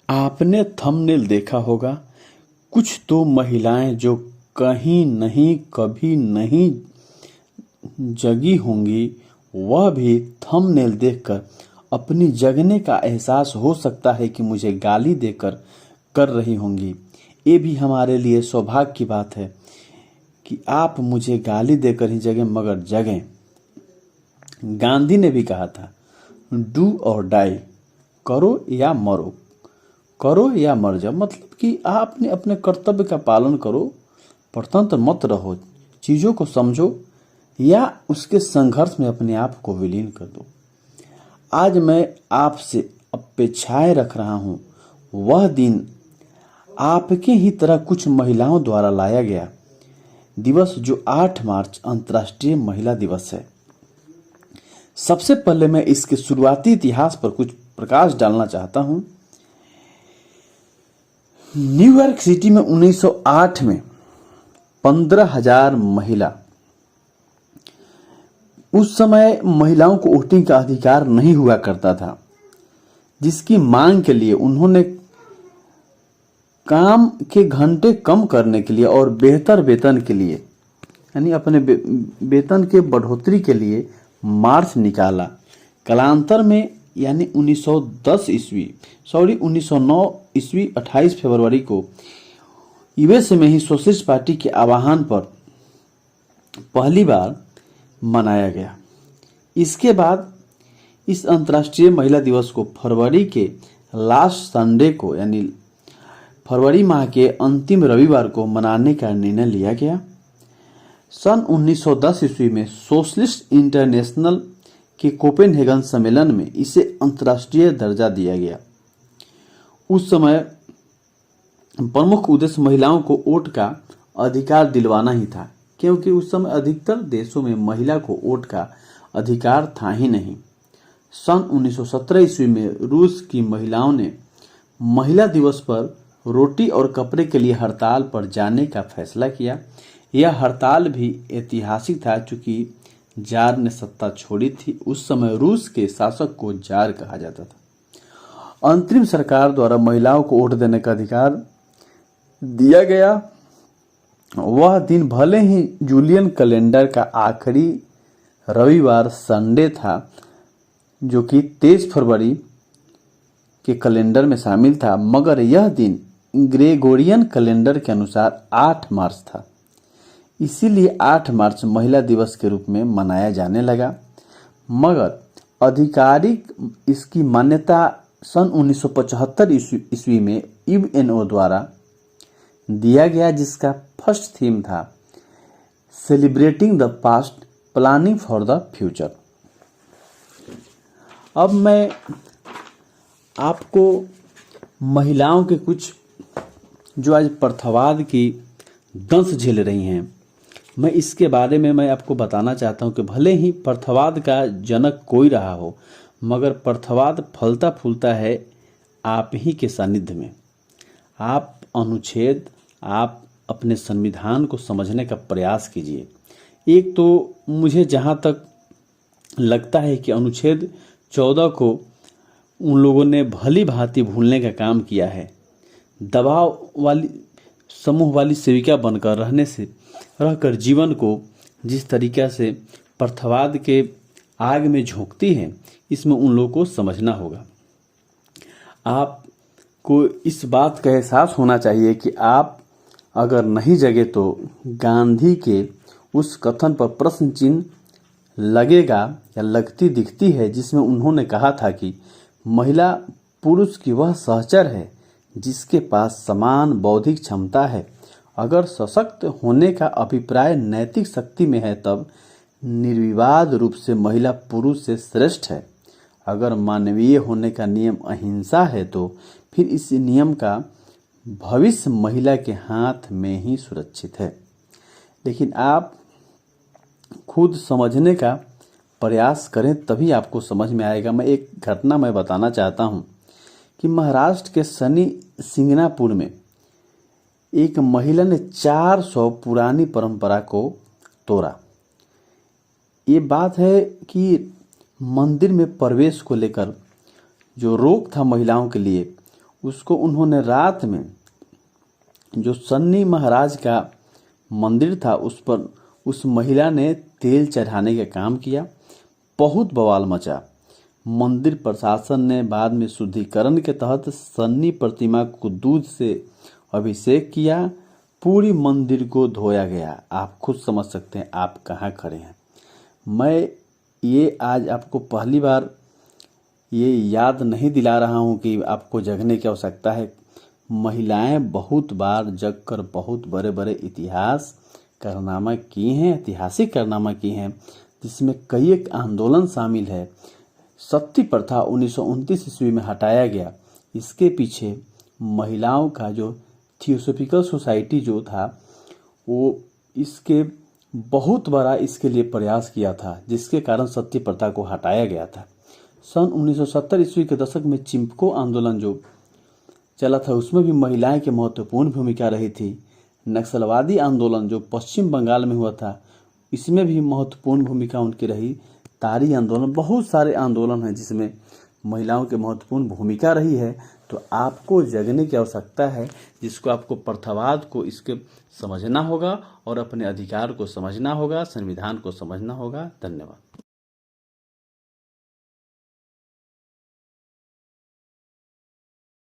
आपने थंबनेल देखा होगा। कुछ तो महिलाएं जो कहीं नहीं कभी नहीं जगी होंगी, वह भी थंबनेल देखकर अपनी जगने का एहसास हो सकता है कि मुझे गाली देकर कर रही होंगी। ये भी हमारे लिए सौभाग्य की बात है कि आप मुझे गाली देकर ही जगें, मगर जगें। गांधी ने भी कहा था, डू और डाई, करो या मरो, करो या मर जाओ। मतलब कि आपने अपने कर्तव्य का पालन करो, परतंत्र मत रहो, चीजों को समझो या उसके संघर्ष में अपने आप को विलीन कर दो। आज मैं आपसे अपेक्षाएं रख रहा हूं, वह दिन आपके ही तरह कुछ महिलाओं द्वारा लाया गया दिवस, जो 8 मार्च अंतर्राष्ट्रीय महिला दिवस है। सबसे पहले मैं इसके शुरुआती इतिहास पर कुछ प्रकाश डालना चाहता हूं। न्यूयॉर्क सिटी में 1908 में 15,000 महिला, उस समय महिलाओं को वोटिंग का अधिकार नहीं हुआ करता था, जिसकी मांग के लिए उन्होंने काम के घंटे कम करने के लिए और बेहतर वेतन के लिए, यानी अपने वेतन के बढ़ोतरी के लिए मार्च निकाला। कालांतर में यानी 1909 ईस्वी 28 फरवरी को यूएस में ही सोशलिस्ट पार्टी के आह्वान पर पहली बार मनाया गया। इसके बाद इस अंतर्राष्ट्रीय महिला दिवस को फरवरी के लास्ट संडे को, यानी फरवरी माह के अंतिम रविवार को मनाने का निर्णय लिया गया। सन 1910 ईस्वी में सोशलिस्ट इंटरनेशनल के कोपेनहेगन सम्मेलन में इसे अंतर्राष्ट्रीय दर्जा दिया गया। उस समय प्रमुख उद्देश्य महिलाओं को वोट का अधिकार दिलवाना ही था, क्योंकि उस समय अधिकतर देशों में महिला को वोट का अधिकार था ही नहीं। सन 1917 ईस्वी में रूस की महिलाओं ने महिला दिवस पर रोटी और कपड़े के लिए हड़ताल पर जाने का फैसला किया। यह हड़ताल भी ऐतिहासिक था, चूंकि जार ने सत्ता छोड़ी थी। उस समय रूस के शासक को जार कहा जाता था। अंतरिम सरकार द्वारा महिलाओं को वोट देने का अधिकार दिया गया। वह दिन भले ही जूलियन कैलेंडर का आखिरी रविवार संडे था, जो कि 23 फरवरी के कैलेंडर में शामिल था, मगर यह दिन ग्रेगोरियन कैलेंडर के अनुसार 8 मार्च था। इसीलिए 8 मार्च महिला दिवस के रूप में मनाया जाने लगा। मगर आधिकारिक इसकी मान्यता सन 1975 ईस्वी में यूएनओ द्वारा दिया गया, जिसका फर्स्ट थीम था celebrating the past, planning for the future. अब मैं आपको महिलाओं के कुछ जो आज प्रथावाद की दंश झेल रही हैं, मैं इसके बारे में मैं आपको बताना चाहता हूं कि भले ही प्रथावाद का जनक कोई रहा हो, मगर प्रथावाद फलता फूलता है आप ही के सानिध्य में। आप अनुच्छेद, आप अपने संविधान को समझने का प्रयास कीजिए। एक तो मुझे जहां तक लगता है कि अनुच्छेद 14 को उन लोगों ने भली भांति भूलने का काम किया है। दबाव वाली समूह वाली सेविका बनकर रहकर जीवन को जिस तरीके से प्रथावाद के आग में झोंकती है, इसमें उन लोगों को समझना होगा। आपको इस बात का एहसास होना चाहिए कि आप अगर नहीं जगे तो गांधी के उस कथन पर प्रश्न चिन्ह लगेगा या लगती दिखती है, जिसमें उन्होंने कहा था कि महिला पुरुष की वह सहचर है जिसके पास समान बौद्धिक क्षमता है। अगर सशक्त होने का अभिप्राय नैतिक शक्ति में है, तब निर्विवाद रूप से महिला पुरुष से श्रेष्ठ है। अगर मानवीय होने का नियम अहिंसा है, तो फिर इस नियम का भविष्य महिला के हाथ में ही सुरक्षित है। लेकिन आप खुद समझने का प्रयास करें, तभी आपको समझ में आएगा। मैं एक घटना बताना चाहता हूं कि महाराष्ट्र के शनि सिंगनापुर में एक महिला ने 400 पुरानी परंपरा को तोड़ा। ये बात है कि मंदिर में प्रवेश को लेकर जो रोक था महिलाओं के लिए, उसको उन्होंने रात में जो सन्नी महाराज का मंदिर था उस पर उस महिला ने तेल चढ़ाने का काम किया। बहुत बवाल मचा। मंदिर प्रशासन ने बाद में शुद्धिकरण के तहत सन्नी प्रतिमा को दूध से अभिषेक किया। पूरी मंदिर को धोया गया। आप खुद समझ सकते हैं आप कहाँ खड़े हैं। मैं ये आज आपको पहली बार ये याद नहीं दिला रहा हूँ कि आपको जगने की आवश्यकता है। महिलाएं बहुत बार जगकर बहुत बड़े बड़े इतिहास कारनामा किए हैं, ऐतिहासिक कारनामा किए हैं, जिसमें कई एक आंदोलन शामिल है। सती प्रथा 1929 ईस्वी में हटाया गया। इसके पीछे महिलाओं का जो थियोसॉफिकल सोसाइटी जो था वो इसके बहुत बड़ा इसके लिए प्रयास किया था, जिसके कारण सती प्रथा को हटाया गया था। सन 1970 ईस्वी के दशक में चिपको आंदोलन जो चला था उसमें भी महिलाएं की महत्वपूर्ण भूमिका रही थी। नक्सलवादी आंदोलन जो पश्चिम बंगाल में हुआ था इसमें भी महत्वपूर्ण भूमिका उनकी रही। तारी आंदोलन, बहुत सारे आंदोलन हैं जिसमें महिलाओं की महत्वपूर्ण भूमिका रही है। तो आपको जगने की आवश्यकता है, जिसको आपको प्रथावाद को इसके समझना होगा और अपने अधिकार को समझना होगा, संविधान को समझना होगा। धन्यवाद।